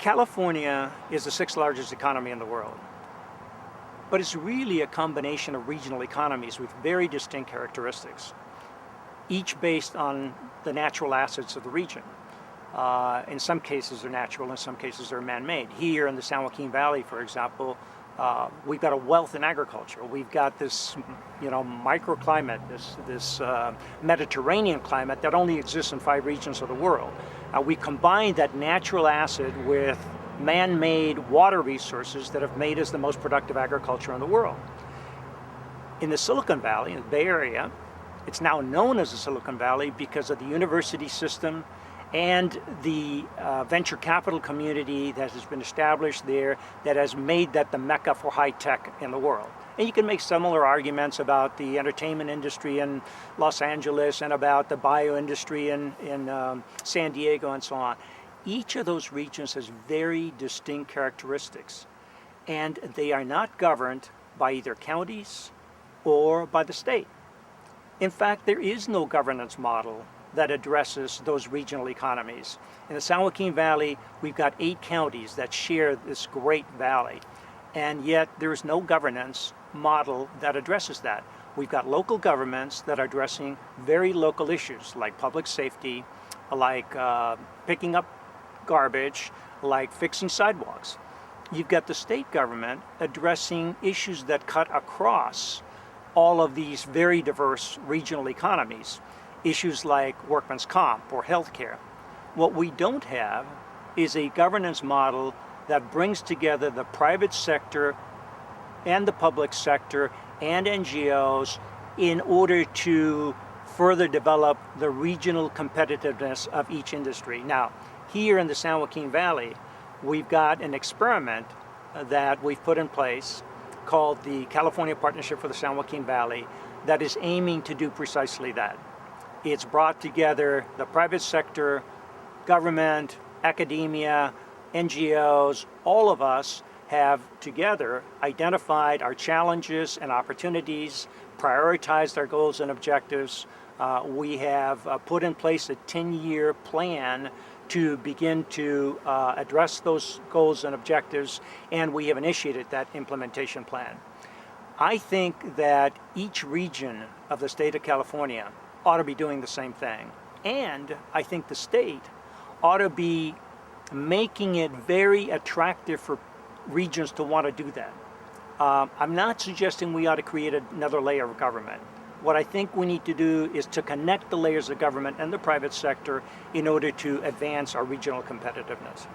California is the sixth largest economy in the world, but it's really a combination of regional economies with very distinct characteristics, each based on the natural assets of the region. In some cases they're natural, in some cases they're man-made. Here in the San Joaquin Valley, for example, we've got a wealth in agriculture. We've got this, microclimate, this Mediterranean climate that only exists in 5 regions of the world. We combine that natural asset with man-made water resources that have made us the most productive agriculture in the world. In the Silicon Valley, in the Bay Area, it's now known as the Silicon Valley because of the university system and the venture capital community that has been established there that has made that the mecca for high tech in the world. And you can make similar arguments about the entertainment industry in Los Angeles and about the bio industry in San Diego and so on. Each of those regions has very distinct characteristics, and they are not governed by either counties or by the state. In fact, there is no governance model that addresses those regional economies. In the San Joaquin Valley, we've got 8 counties that share this great valley, and yet there is no governance model that addresses that. We've got local governments that are addressing very local issues like public safety, like picking up garbage, like fixing sidewalks. You've got the state government addressing issues that cut across all of these very diverse regional economies. Issues like workman's comp or healthcare. What we don't have is a governance model that brings together the private sector and the public sector and NGOs in order to further develop the regional competitiveness of each industry. Now, here in the San Joaquin Valley, we've got an experiment that we've put in place called the California Partnership for the San Joaquin Valley that is aiming to do precisely that. It's brought together the private sector, government, academia, NGOs. All of us have together identified our challenges and opportunities, prioritized our goals and objectives. We have put in place a 10-year plan to begin to address those goals and objectives, and we have initiated that implementation plan. I think that each region of the state of California ought to be doing the same thing. And I think the state ought to be making it very attractive for regions to want to do that. I'm not suggesting we ought to create another layer of government. What I think we need to do is to connect the layers of government and the private sector in order to advance our regional competitiveness.